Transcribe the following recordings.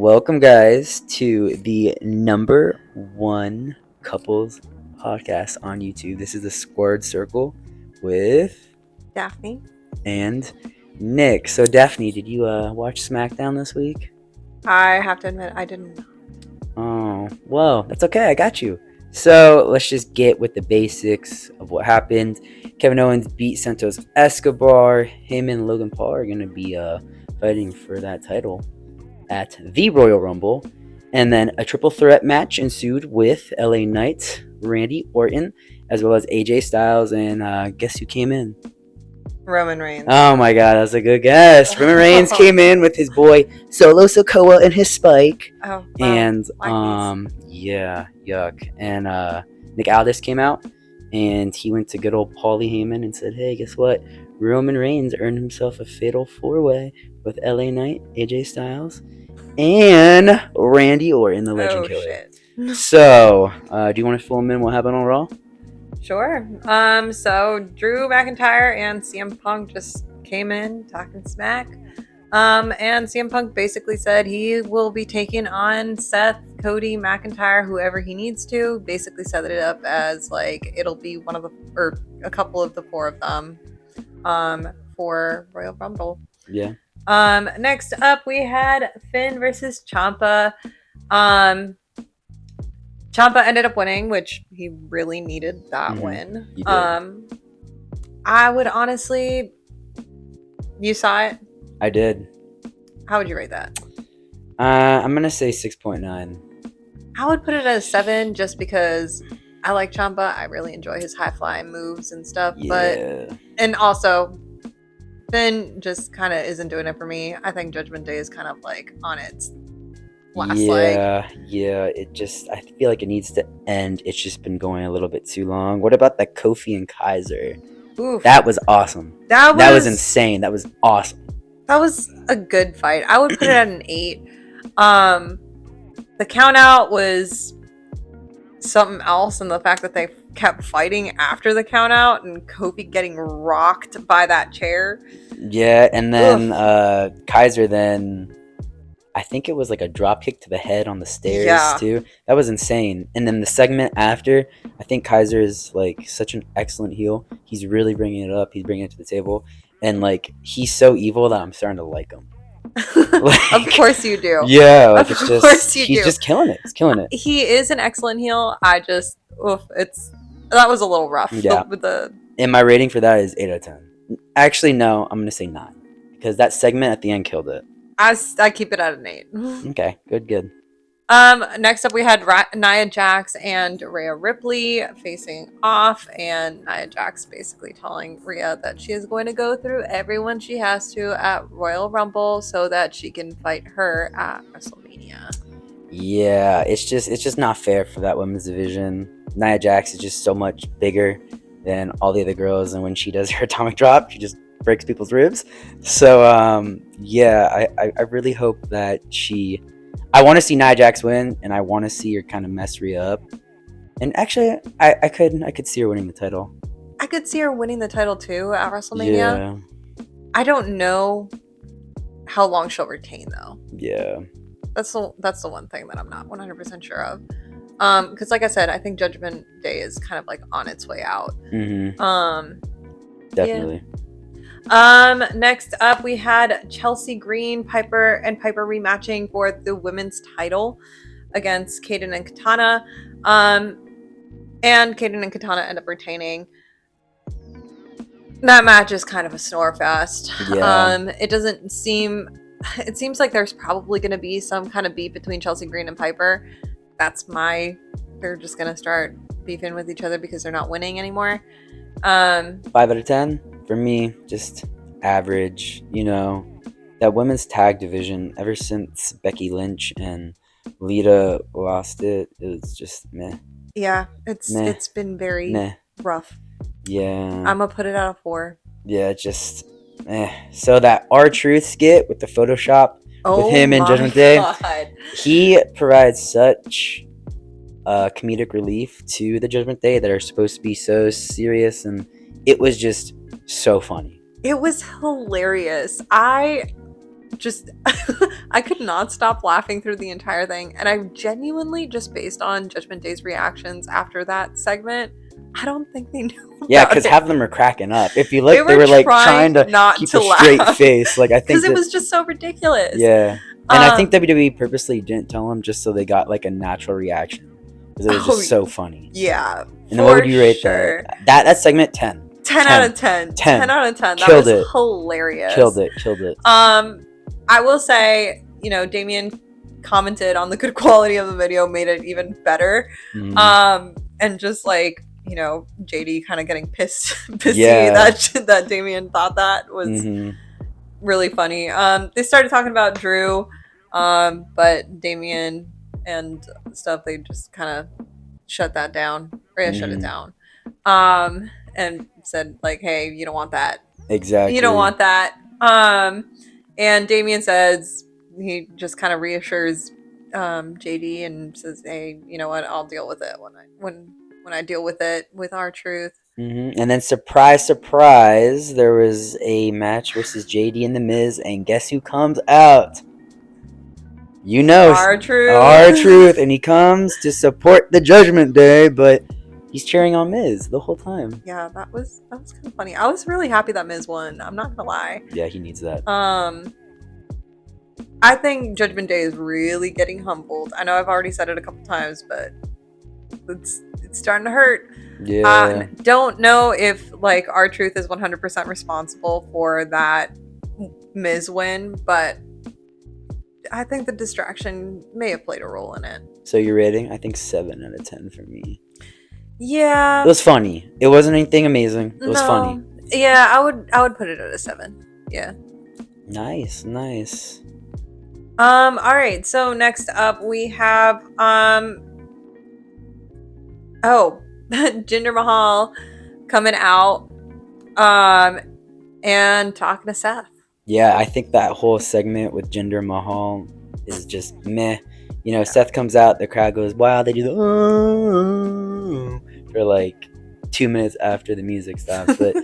Welcome, guys, to the number one couples podcast on YouTube. This is the Squared Circle with Daphne and Nick. So, Daphne, did you watch Smackdown this week? I have to admit, I didn't. Oh, well, that's okay. I got you. So, let's just get with the basics of what happened. Kevin Owens beat Santos Escobar. Him and Logan Paul are going to be fighting for that title at the Royal Rumble. And then a triple threat match ensued with LA Knight, Randy Orton, as well as AJ Styles. And guess who came in? Roman Reigns. Oh my god, that was a good guess. Roman Reigns came in with his boy Solo Sikoa and his spike. Oh, wow. And yeah, yuck. And Nick Aldis came out and he went to good old Paulie Heyman and said, hey, guess what? Roman Reigns earned himself a fatal 4-way with LA Knight, AJ Styles, and Randy Orton, the Legend Killer. Shit. So, do you want to fill them in what happened on Raw? Sure. So Drew McIntyre and CM Punk just came in talking smack. And CM Punk basically said he will be taking on Seth, Cody, McIntyre, whoever he needs to. Basically set it up as like it'll be one of the or a couple of the four of them for Royal Rumble. Yeah. Next up we had Finn versus Ciampa. Ciampa ended up winning, which he really needed that win. I would honestly, you saw it? I did. How would you rate that? I'm gonna say 6.9. I would put it at a 7 just because I like Ciampa. I really enjoy his high flying moves and stuff. Yeah. And also Finn just kind of isn't doing it for me. I think Judgment Day is kind of like on its last leg. Yeah. I feel like it needs to end. It's just been going a little bit too long. What about that Kofi and Kaiser? Oof. That was awesome. That was insane. That was awesome. That was a good fight. I would put it at an 8. The count out was something else, and the fact that they kept fighting after the count out and Kofi getting rocked by that chair. Yeah, and then Kaiser then I think it was like a drop kick to the head on the stairs too. That was insane. And then the segment after, I think Kaiser is like such an excellent heel. He's really bringing it up. He's bringing it to the table. And like he's so evil that I'm starting to like him. Like, of course you do. Yeah, like of course you do. He's just killing it. He's killing it. He is an excellent heel. That was a little rough. Yeah. The And my rating for that is 8 out of 10. Actually, no, I'm gonna say 9 because that segment at the end killed it. I keep it at an 8. Okay, good. Next up we had Nia Jax and Rhea Ripley facing off, and Nia Jax basically telling Rhea that she is going to go through everyone she has to at Royal Rumble so that she can fight her at WrestleMania. Yeah, it's just not fair for that women's division. Nia Jax is just so much bigger than all the other girls, and when she does her atomic drop, she just breaks people's ribs. So I really hope that I want to see Nia Jax win, and I want to see her kind of mess Rhea up. And actually, I could see her winning the title. I could see her winning the title too at WrestleMania. Yeah. I don't know how long she'll retain though. Yeah. That's the one thing that I'm not 100% sure of. Because like I said, I think Judgment Day is kind of like on its way out. Definitely. Yeah. Next up we had Chelsea Green, Piper rematching for the women's title against Kaden and Katana. And Kaden and Katana end up retaining. That match is kind of a snore fest. Yeah. It seems like there's probably going to be some kind of beef between Chelsea Green and Piper. They're just going to start beefing with each other because they're not winning anymore. 5 out of 10 for me, just average. That women's tag division, ever since Becky Lynch and Lita lost it was just meh. Yeah, it's been very rough. Yeah, I'm gonna put it at a 4. Yeah, just so that R-Truth skit with the Photoshop with him in Judgment Day, he provides such comedic relief to the Judgment Day that are supposed to be so serious, and it was just so funny. It was hilarious. I just I could not stop laughing through the entire thing, and I genuinely, just based on Judgment Day's reactions after that segment, I don't think they knew. Yeah, because half of them are cracking up. If you look, They they were were like trying to not keep to a straight laugh. face. Like I think because it was just so ridiculous. Yeah, and I think WWE purposely didn't tell them just so they got like a natural reaction because it was just so funny. Yeah. And then what would you rate that? That segment 10. 10 out of 10. 10 out of 10. That Killed was it. hilarious. Killed it. I will say, Damien commented on the good quality of the video, made it even better. And just like, JD kind of getting pissy that Damien thought that was really funny. They started talking about Drew, but Damien and stuff, they just kind of shut that down. Shut it down. And said like, hey, you don't want that. Exactly. You don't want that. And Damien says, he just kind of reassures JD and says, hey, you know what, I'll deal with it when I deal with it with R-Truth. And then surprise, there was a match versus JD and The Miz, and guess who comes out? R-Truth, and he comes to support the Judgment Day, but he's cheering on Miz the whole time. Yeah, that was kind of funny. I was really happy that Miz won. I'm not gonna lie. Yeah, he needs that. I think Judgment Day is really getting humbled. I know I've already said it a couple times, but it's starting to hurt. Yeah. Don't know if like R-Truth is 100% responsible for that Miz win, but I think the distraction may have played a role in it. So your rating? I think 7 out of 10 for me. Yeah. It was funny. It wasn't anything amazing. It was funny. Yeah, I would put it at a 7. Yeah. Nice. All right. So next up we have Jinder Mahal coming out and talking to Seth. Yeah, I think that whole segment with Jinder Mahal is just meh. Seth comes out, the crowd goes, wow, they do the for like 2 minutes after the music stops. But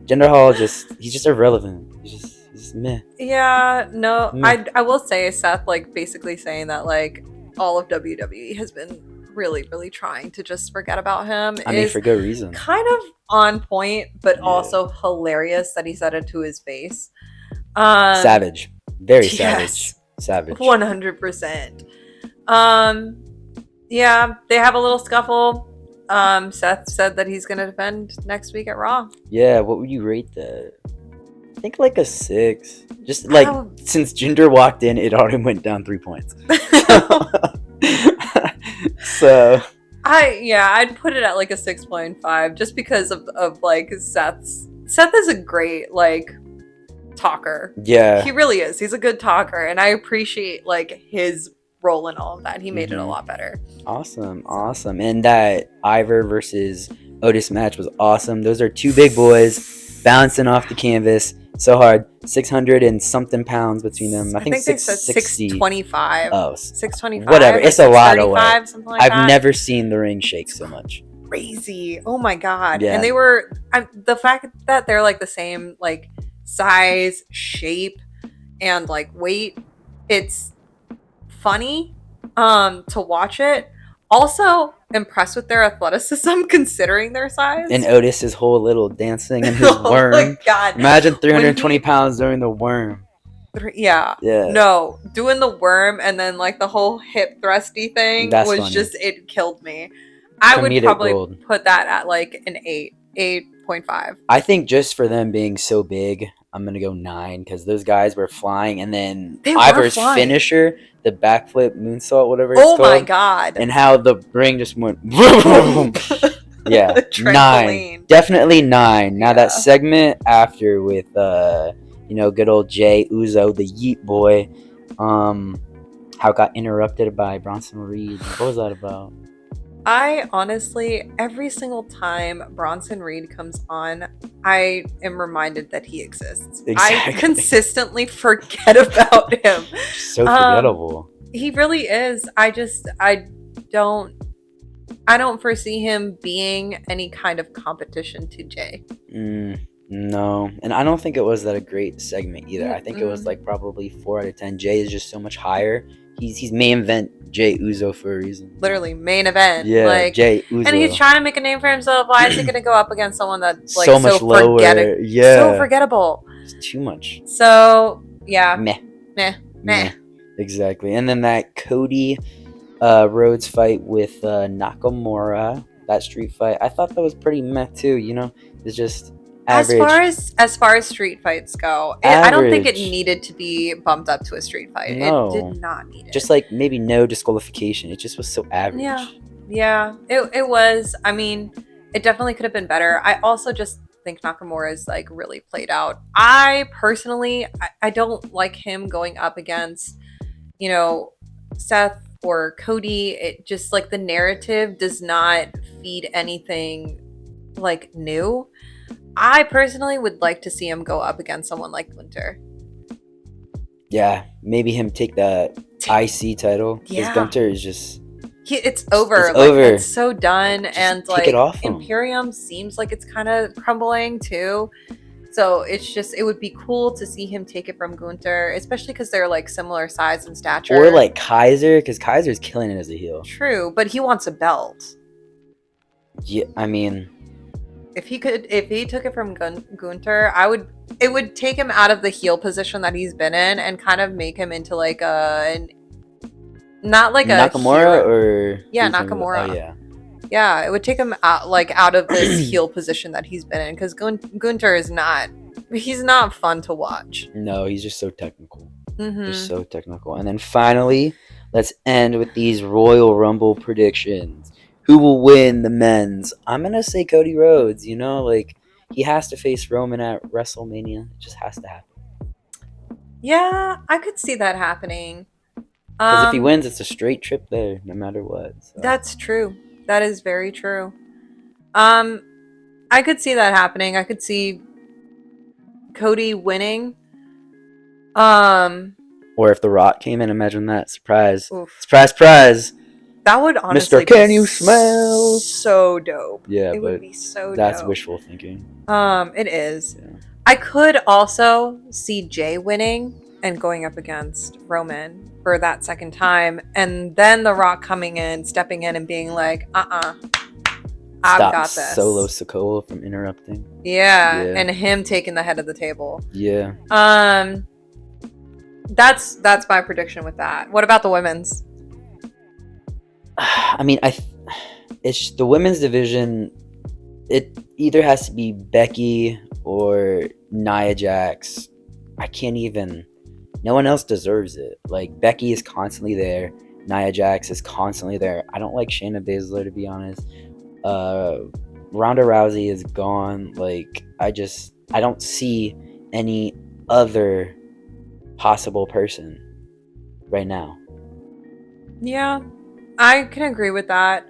Jinder Mahal he's just irrelevant. He's just meh. Yeah, no, meh. I will say Seth like basically saying that like all of WWE has been really, really trying to just forget about him. I mean, for good reason. Kind of on point, but also hilarious that he said it to his face. Savage. Very savage. Savage. 100%. Yeah, they have a little scuffle. Seth said that he's gonna defend next week at Raw. Yeah, what would you rate that? I think like a 6. Just like since Jinder walked in, it already went down 3 points. So I'd put it at like a 6.5 just because of like Seth is a great like talker. Yeah, he really is. He's a good talker, and I appreciate like his role in all of that. He made it a lot better. Awesome. And that Ivor versus Otis match was awesome. Those are two big boys bouncing off the canvas so hard. 600 and something pounds between them. I think 660. 625. Oh, 625. Whatever. It's a lot of weight. Like I've never seen the ring shake so much. Crazy. Oh my god. Yeah. And they were the fact that they're like the same like size, shape, and like weight. It's funny to watch it. Also impressed with their athleticism considering their size. And Otis's whole little dancing and his worm. Oh my god. Imagine 320 pounds doing the worm. Yeah. No, doing the worm and then like the whole hip thrusty thing was funny. Just, it killed me. I would probably put that at like an 8.5. I think just for them being so big, I'm going to go 9 because those guys were flying. And then Ivor's finisher, the backflip moonsault, whatever it's called. Oh my god. And how the ring just went. Yeah, 9. Definitely 9. Now that segment after with, good old Jay Uso, the Yeet boy, how it got interrupted by Bronson Reed. What was that about? I honestly, every single time Bronson Reed comes on, I am reminded that he exists. Exactly. I consistently forget about him. So forgettable. He really is. I don't foresee him being any kind of competition to Jay. No, and I don't think it was that a great segment either. I think it was Mm-mm. like probably 4 out of 10. Jay is just so much higher. He's main event Jay Uzo for a reason. Literally main event. Yeah, Like, Jay and he's Uzo. trying to make a name for himself. Why is he gonna go up against someone that's like So much lower. so Yeah, forgettable? it's too much. So yeah, Meh, meh, meh. meh. Exactly. And then that Cody Rhodes fight with Nakamura, that street fight, I thought that was pretty meh too. It's just average. As far as street fights go, I don't think it Average. needed to be bumped up to a street fight. It did No, not need it. just like maybe no disqualification. It just was so average. Yeah. It was. I mean, it definitely could have been better. I also just think Nakamura is like really played out. I personally, I don't like him going up against, you know, Seth or Cody. It just like the narrative does not feed anything like new. I personally would like to see him go up against someone like Winter. Yeah, maybe him take the IC title. Because Yeah. Gunter is just It's over. It's like, over. It's so done. Just and take like it off him. Imperium seems like it's kind of crumbling too. So it would be cool to see him take it from Gunther, especially because they're like similar size and stature. Or like Kaiser, because Kaiser's killing it as a heel. True, but he wants a belt. Yeah, I mean, If he took it from Gunther, it would take him out of the heel position that he's been in and kind of make him into like not like Nakamura a hero. or Yeah, Nakamura. Oh yeah. Yeah, it would take him out of this heel position that he's been in because Gunther is not. He's not fun to watch. No, he's just so technical. Mm-hmm. Just so technical. And then finally, let's end with these Royal Rumble predictions. Who will win the men's? I'm gonna say Cody Rhodes. Like he has to face Roman at WrestleMania. It just has to happen. Yeah, I could see that happening. Because if he wins, it's a straight trip there, no matter what. So. That's true. That is very true. I could see that happening. I could see Cody winning. Or if The Rock came in, imagine that. Surprise. Oof. Surprise. That would honestly Mr. Can You Smell? So dope. Yeah, it but would be so that's dope. wishful thinking. It is. Yeah. I could also see Jay winning and going up against Roman for that second time, and then The Rock coming in, stepping in, and being like, I've got this. Solo Sikoa from interrupting. Yeah, and him taking the head of the table. Yeah. That's my prediction with that. What about the women's? I mean, it's the women's division. It either has to be Becky or Nia Jax. I can't even. No one else deserves it. Like Becky is constantly there. Nia Jax is constantly there. I don't like Shayna Baszler, to be honest. Ronda Rousey is gone. Like I don't see any other possible person right now. Yeah, I can agree with that.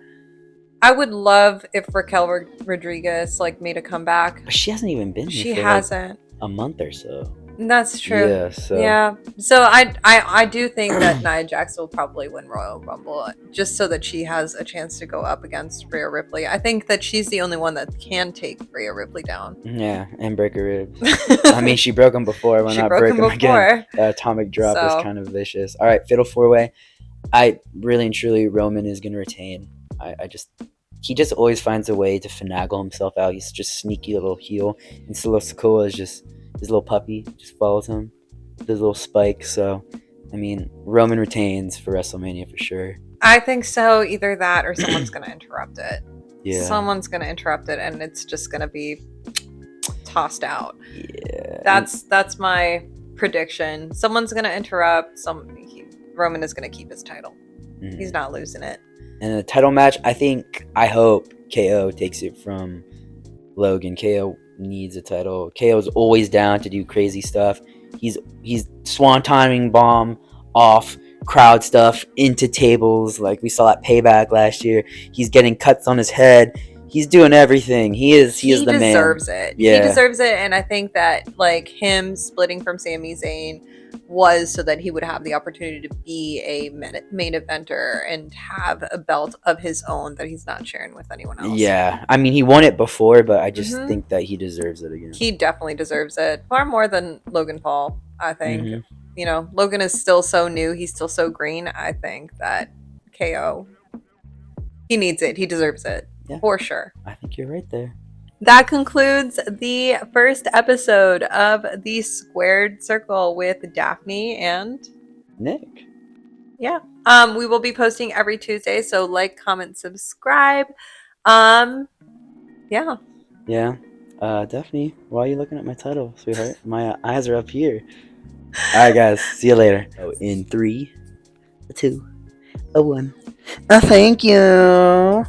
I would love if Raquel Rodriguez like made a comeback. But she hasn't even been here. She for hasn't. Like a month or so. That's true. Yeah. So. Yeah. So I do think that Nia Jax will probably win Royal Rumble just so that she has a chance to go up against Rhea Ripley. I think that she's the only one that can take Rhea Ripley down. Yeah, and break her ribs. I mean, she broke them before. Why not break them again? That atomic drop is kind of vicious. All right, Fatal 4-Way. I really and truly, Roman is going to retain. He just always finds a way to finagle himself out. He's just sneaky little heel. And Solo Sikoa is just his little puppy, just follows him with his little spike. So, I mean, Roman retains for WrestleMania for sure. I think so. Either that or someone's going to interrupt it. Yeah. Someone's going to interrupt it and it's just going to be tossed out. Yeah. That's my prediction. Someone's going to interrupt. Roman is going to keep his title. Mm-hmm. He's not losing it. And the title match, I hope KO takes it from Logan. KO needs a title. KO's always down to do crazy stuff. He's swan-timing bomb off crowd stuff into tables like we saw at Payback last year. He's getting cuts on his head. He's doing everything. He is the man. He deserves it. Yeah. He deserves it, and I think that like him splitting from Sami Zayn was so that he would have the opportunity to be a main eventer and have a belt of his own that he's not sharing with anyone else. Yeah, I mean he won it before, but I just Mhm. think that he deserves it again. He definitely deserves it far more than Logan Paul. I think Mhm. you know Logan is still so new. He's still so green. I think that KO. He needs it. He deserves it. Yeah. For sure. I think you're right there. That concludes the first episode of the Squared Circle with Daphne and Nick. yeah. We will be posting every Tuesday, so like, comment, subscribe. Yeah. Yeah. Daphne, why are you looking at my title, sweetheart? My eyes are up here. All right, guys. See you later. Oh, in 3, 2, 1. Thank you.